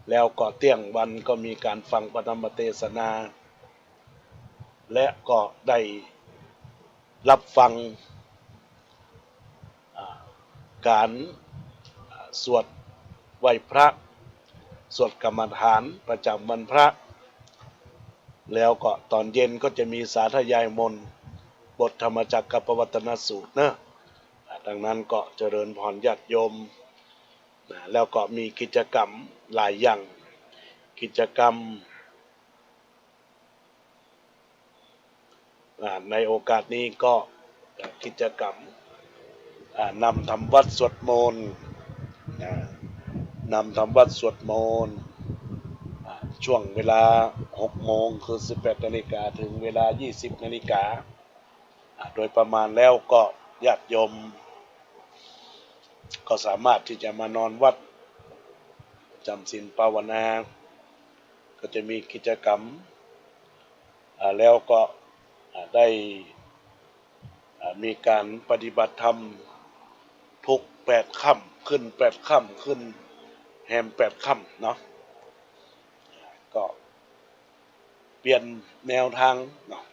แล้วก็เที่ยงวันก็มีการฟังพระธรรมเทศนา และก็ได้รับฟังการสวดไหว้พระสวดกรรมฐานประจำวันพระแล้วก็ตอนเย็นก็จะมีสาธยายมนต์บทธรรมจักรกับปวัตนสูตรนะดังนั้นก็เจริญพรญาติโยมแล้วก็มีกิจกรรมหลายอย่างกิจกรรมในโอกาสนี้ก็กิจกรรมนำทำวัดสวดมนต์นำทำวัดสวดมนต์ช่วงเวลา6 โมงคือ 18 นาฬิกาถึงเวลา 20 นาฬิกาโดยประมาณแล้วก็ญาติโยมก็สามารถที่จะมานอนวัดจำศีลภาวนาก็จะมีกิจกรรมแล้วก็ได้มีการปฏิบัติธรรมทุก8 ค่ำขึ้น8 ค่ำขึ้นแฮม8 ค่ำเนาะก็เปลี่ยนแนวทางเนาะ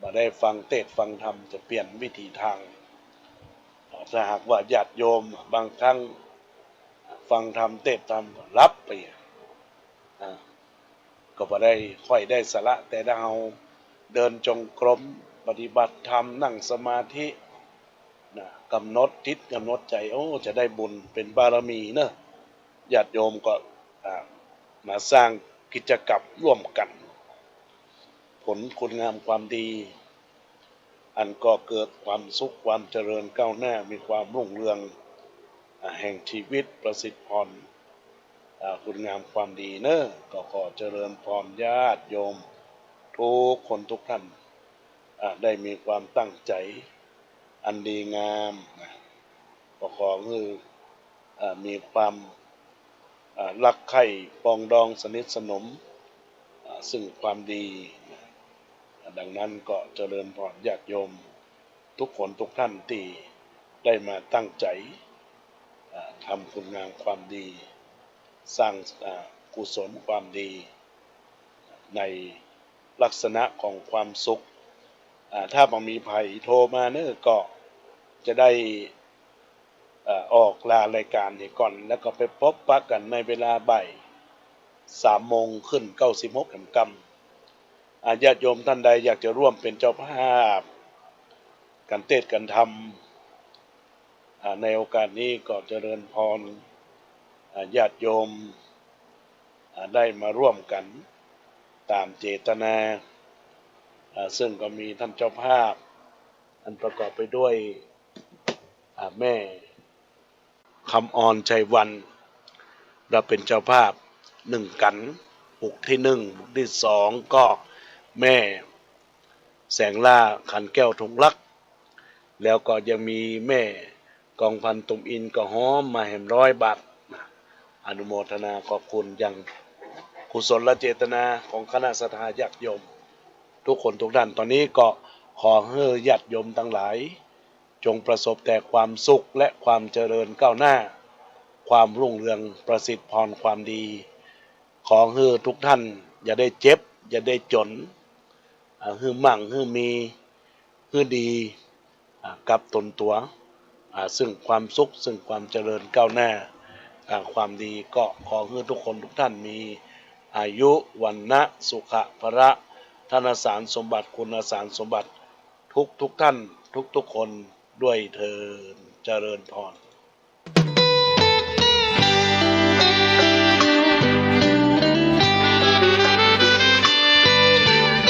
มาได้ฟังเทศน์ฟังธรรมจะเปลี่ยนวิธีทางถ้าหากว่าญาติโยมบางครั้งฟังธรรมเทศน์ธรรมรับไปก็บ่ได้ค่อยได้สาระแต่ถ้าเราเดินจงกรมปฏิบัติธรรมนั่งสมาธิกำหนดจิตกำหนดใจจะได้บุญเป็นบารมีเนอะญาติโยมก็มาสร้างกิจกรรมร่วมกันผลคุณงามความดีอันก็เกิดความสุขความเจริญก้าวหน้ามีความรุ่งเรืองแห่งชีวิตประสิทธิพรคุณงามความดีเนอะก็ขอเจริญพรญาติโยมทุกคนทุกท่านได้มีความตั้งใจอันดีงามก็ขอคือมีความรักใคร่ปองดองสนิทสนมซึ่งความดีดังนั้นก็เจริญพรญาติโยมทุกคนทุกท่านที่ได้มาตั้งใจทำคุณงามความดีสร้างกุศลความดีในลักษณะของความสุขถ้าบางมีภัยโทรมาเนอะก็จะได้ออกลารายการนี้ก่อนแล้วก็ไปพบปะกันในเวลาบ่าย3 โมงขึ้น96 กำญาติโยมท่านใดอยากจะร่วมเป็นเจ้าภาพการเทศน์การธรรมในโอกาสนี้ก็เจริญพรญาติโยมได้มาร่วมกันตามเจตนาซึ่งก็มีท่านเจ้าภาพอันประกอบไปด้วยแม่คำอ่อนชัยวันเราเป็นเจ้าภาพ1 กันบุกที่1บุกที่2ก็แม่แสงล่าขันแก้วทงลักแล้วก็ยังมีแม่กองพันตุ่มอินก็หอมมาแห่ม100 บาทอนุโมทนาขอบคุณยังกุศลเจตนาของคณะศรัทธาญาติโยมทุกคนทุกท่านตอนนี้ก็ขอให้ญาติโยมทั้งหลายจงประสบแต่ความสุขและความเจริญก้าวหน้าความรุ่งเรืองประสิทธิพรความดีขอให้ทุกท่านอย่าได้เจ็บอย่าได้จนให้มั่งให้มีให้ดีกับตนตัวซึ่งความสุขซึ่งความเจริญก้าวหน้าความดีก็ขอให้ทุกคนทุกท่านมีอายุวันนะสุขะพระธนสารสมบัติคุณสารสมบัติทุกท่านทุกคนด้วยเถิดเจริญพร